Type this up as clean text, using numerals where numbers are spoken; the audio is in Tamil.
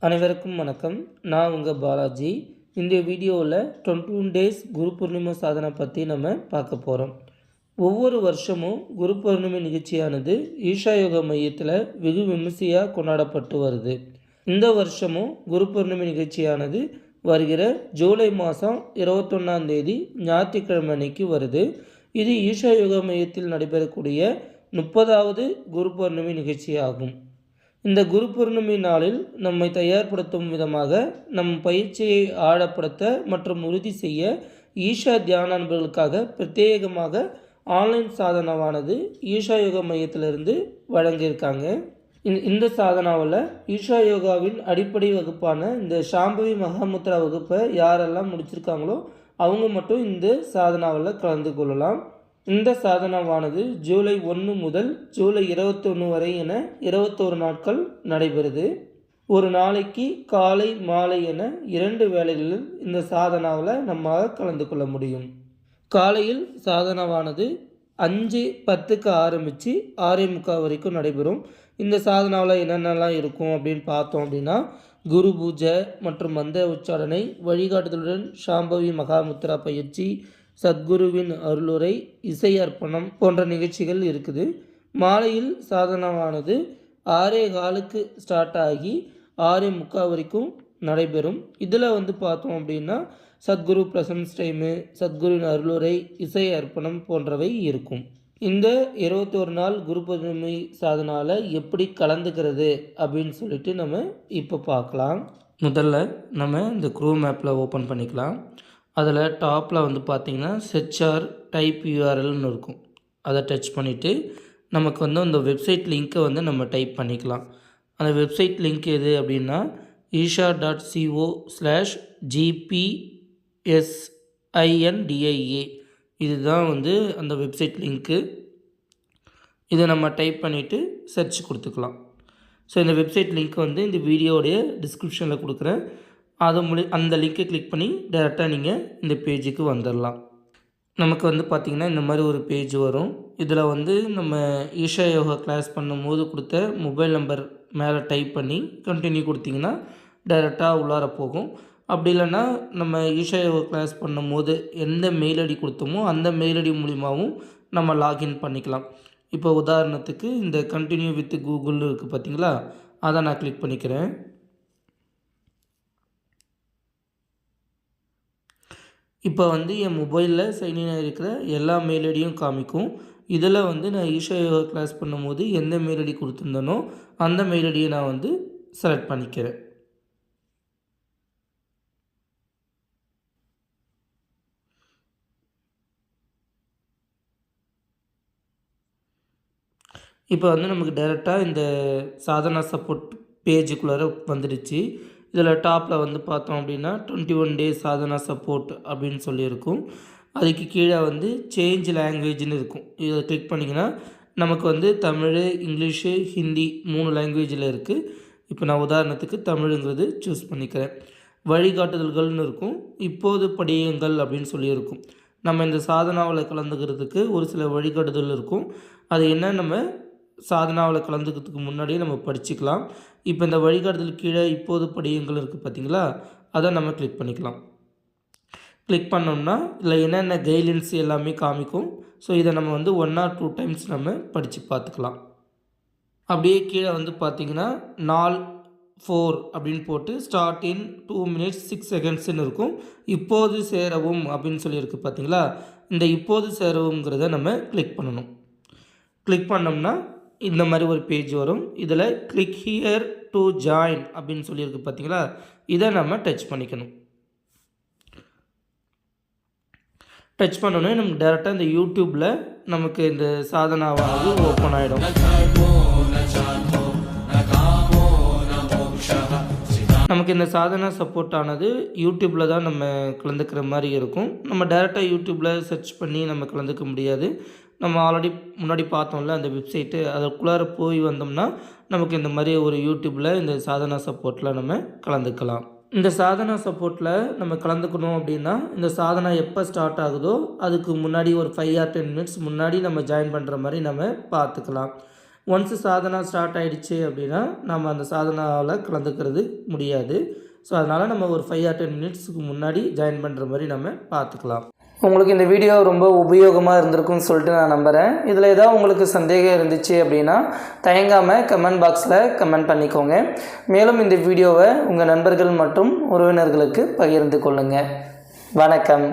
அனைவருக்கும் வணக்கம். நான் உங்கள் பாலாஜி. இந்த வீடியோவில் 21 டேஸ் குரு பூர்ணிமா சாதனை பற்றி நம்ம பார்க்க போகிறோம். ஒவ்வொரு வருஷமும் குரு பூர்ணிமை நிகழ்ச்சியானது ஈஷா யோகா மையத்தில் வெகு விமர்சையாக கொண்டாடப்பட்டு வருது. இந்த வருஷமும் குரு பூர்ணிமை நிகழ்ச்சியானது வருகிற ஜூலை மாதம் 21ஆம் தேதி ஞாயிற்றுக்கிழமை அன்னைக்கு வருது. இது ஈஷா யோகா மையத்தில் நடைபெறக்கூடிய 30வது குரு பூர்ணிமை நிகழ்ச்சியாகும். இந்த குரு பூர்ணிமை நாளில் நம்மை தயார்படுத்தும் விதமாக நம் பயிற்சியை ஆழப்படுத்த மற்றும் உறுதி செய்ய ஈஷா தியான அன்பர்களுக்காக பிரத்யேகமாக ஆன்லைன் சாதனாவானது ஈஷா யோகா மையத்திலிருந்து வழங்கியிருக்காங்க. இந்த சாதனாவில் ஈஷா யோகாவின் அடிப்படை வகுப்பான இந்த சாம்பவி மகாமுத்ரா வகுப்பை யாரெல்லாம் முடிச்சிருக்காங்களோ அவங்க மட்டும் இந்த சாதனாவில் கலந்து கொள்ளலாம். இந்த சாதனாவானது ஜூலை 1 முதல் ஜூலை 21 வரை என 21 நாட்கள் நடைபெறுது. ஒரு நாளைக்கு காலை மாலை என 2 வேளைகளில் இந்த சாதனாவில் நம்மால் கலந்து கொள்ள முடியும். காலையில் சாதனாவானது 5:10க்கு ஆரம்பித்து 6:45 வரைக்கும் நடைபெறும். இந்த சாதனாவில் என்னென்னலாம் இருக்கும் அப்படின்னு பார்த்தோம் அப்படின்னா, குரு பூஜை மற்றும் மந்திர உச்சாரணை, வழிகாட்டுதலுடன் சாம்பவி மகாமுத்ரா பயிற்சி, சத்குருவின் அருளுரை, இசை அர்ப்பணம் போன்ற நிகழ்ச்சிகள் இருக்குது. மாலையில் சாதனாவானது 6:15க்கு ஸ்டார்ட் ஆகி 6:45 வரைக்கும் நடைபெறும். இதில் பார்த்தோம் அப்படின்னா சத்குரு ப்ரெசன்ஸ் டைமு, சத்குருவின் அருளுரை, இசை அர்ப்பணம் போன்றவை இருக்கும். இந்த 21 நாள் குரு பூர்ணிமை சாதனாவில் எப்படி கலந்துக்கிறது அப்படின்னு சொல்லிட்டு நம்ம இப்போ பார்க்கலாம். முதல்ல நம்ம இந்த குரோம் ஆப்பில் ஓப்பன் பண்ணிக்கலாம். அதில் டாப்பில் பார்த்திங்கன்னா செச்ஆர் டைப் யூஆர்எல்னு இருக்கும். அதை டச் பண்ணிவிட்டு நமக்கு அந்த வெப்சைட் லிங்க்கை நம்ம டைப் பண்ணிக்கலாம். அந்த வெப்சைட் லிங்க் எது அப்படின்னா isha.co/gpsindia இதுதான் அந்த வெப்சைட் லிங்க்கு. இதை நம்ம டைப் பண்ணிவிட்டு சர்ச் கொடுத்துக்கலாம். ஸோ இந்த வெப்சைட் லிங்க் இந்த வீடியோடைய டிஸ்கிரிப்ஷனில் கொடுக்குறேன். அந்த லிங்க்கை கிளிக் பண்ணி டேரெக்டாக நீங்கள் இந்த பேஜுக்கு வந்துடலாம். நமக்கு பார்த்திங்கன்னா இந்த மாதிரி ஒரு பேஜ் வரும். இதில் நம்ம ஈஷா யோகா கிளாஸ் பண்ணும்போது கொடுத்த மொபைல் நம்பர் மேலே டைப் பண்ணி கண்டினியூ கொடுத்திங்கன்னா டேரெக்டாக உள்ளார போகும். அப்படி இல்லைன்னா நம்ம ஈஷா யோகா கிளாஸ் பண்ணும்போது எந்த மெயில் ஐடி கொடுத்தோமோ அந்த மெயில் ஐடி மூலிமாவும் நம்ம லாகின் பண்ணிக்கலாம். இப்போ உதாரணத்துக்கு இந்த கண்டினியூ வித் கூகுள் இருக்குது பார்த்திங்களா, அதை நான் கிளிக் பண்ணிக்கிறேன். இப்போ என் மொபைலில் சைன்இன் ஆகிருக்கிற எல்லா மெயில் ஐடியும் காமிக்கும். இதில் நான் ஈஷா யோகா கிளாஸ் பண்ணும்போது எந்த மெயில் ஐடி கொடுத்துருந்தனோ அந்த மெயில் ஐடியை நான் செலக்ட் பண்ணிக்கிறேன். இப்போ நமக்கு டைரெக்டாக இந்த சாதனா சப்போர்ட் பேஜுக்குள்ளார வந்துடுச்சு. இதில் டாப்பில் பார்த்தோம் அப்படின்னா 21 டேஸ் சாதனா சப்போர்ட் அப்படின்னு சொல்லியிருக்கும். அதுக்கு கீழே சேஞ்ச் லாங்குவேஜ்னு இருக்கும். இதை கிளிக் பண்ணிங்கன்னா நமக்கு தமிழ், இங்கிலீஷு, ஹிந்தி 3 லாங்குவேஜில் இருக்குது. இப்போ நான் உதாரணத்துக்கு தமிழுங்கிறது சூஸ் பண்ணிக்கிறேன். வழிகாட்டுதல்கள்னு இருக்கும். இப்போது படியுங்கள் அப்படின்னு சொல்லியிருக்கும். நம்ம இந்த சாதனாவில் கலந்துக்கிறதுக்கு ஒரு சில வழிகாட்டுதல் இருக்கும். அது என்ன நம்ம சாதனாவில் கலந்துக்கிறதுக்கு முன்னாடியே நம்ம படிச்சுக்கலாம். இப்போ இந்த வழிகாட்டுதல் கீழே இப்போது படியுங்கள் இருக்குது பார்த்திங்களா, அதை நம்ம கிளிக் பண்ணிக்கலாம். கிளிக் பண்ணோம்னா இதில் என்னென்ன கைட்லைன்ஸ் எல்லாமே காமிக்கும். ஸோ இதை நம்ம 1 or 2 டைம்ஸ் நம்ம படித்து பார்த்துக்கலாம். அப்படியே கீழே பார்த்திங்கன்னா நாள் 4 அப்படின்னு போட்டு ஸ்டார்ட் இன் 2 minutes 6 secondsன்னு இருக்கும். இப்போது சேரவும் அப்படின்னு சொல்லியிருக்கு பார்த்திங்களா, இந்த இப்போது சேரவுங்கிறத நம்ம கிளிக் பண்ணணும். கிளிக் பண்ணோம்னா இந்த மாதிரி ஒரு பேஜ் வரும். இதில் கிளிக் ஹியர் டு ஜாயின் அப்படின்னு சொல்லியிருக்கு பார்த்திங்களா, இதை நம்ம டச் பண்ணிக்கணும். டச் பண்ணோன்னே நமக்கு டேரெக்டாக இந்த யூடியூப்பில் நமக்கு இந்த சாதனாவானது ஓப்பன் ஆகிடும். நமக்கு இந்த சாதனா சப்போர்ட் ஆனது யூடியூப்பில் தான் நம்ம கலந்துக்கிற மாதிரி இருக்கும். நம்ம டேரெக்டாக யூடியூப்பில் சர்ச் பண்ணி நம்ம கலந்துக்க முடியாது. நம்ம ஆல்ரெடி முன்னாடி பார்த்தோம்ல அந்த வெப்சைட்டு, அதுக்குள்ளார போய் வந்தோம்னா நமக்கு இந்த மாதிரி ஒரு யூடியூப்பில் இந்த சாதனா சப்போர்ட்டில் நம்ம கலந்துக்கலாம். இந்த சாதனா சப்போர்ட்டில் நம்ம கலந்துக்கணும் அப்படின்னா இந்த சாதனா எப்போ ஸ்டார்ட் ஆகுதோ அதுக்கு முன்னாடி ஒரு 5 or 10 minutes முன்னாடி நம்ம ஜாயின் பண்ணுற மாதிரி நம்ம பார்த்துக்கலாம். ஒன்ஸ் சாதனா ஸ்டார்ட் ஆகிடுச்சு அப்படின்னா நம்ம அந்த சாதனாவில் கலந்துக்கிறது முடியாது. ஸோ அதனால் நம்ம ஒரு 5 or 10 மினிட்ஸுக்கு முன்னாடி ஜாயின் பண்ணுற மாதிரி நம்ம பார்த்துக்கலாம். உங்களுக்கு இந்த வீடியோ ரொம்ப உபயோகமாக இருந்திருக்குன்னு சொல்லிட்டு நான் நம்புகிறேன். இதில் ஏதாவது உங்களுக்கு சந்தேகம் இருந்துச்சு அப்படின்னா தயங்காமல் கமெண்ட் பாக்ஸில் கமெண்ட் பண்ணிக்கோங்க. மேலும் இந்த வீடியோவை உங்கள் நண்பர்கள் மற்றும் உறவினர்களுக்கு பகிர்ந்து கொள்ளுங்கள். வணக்கம்.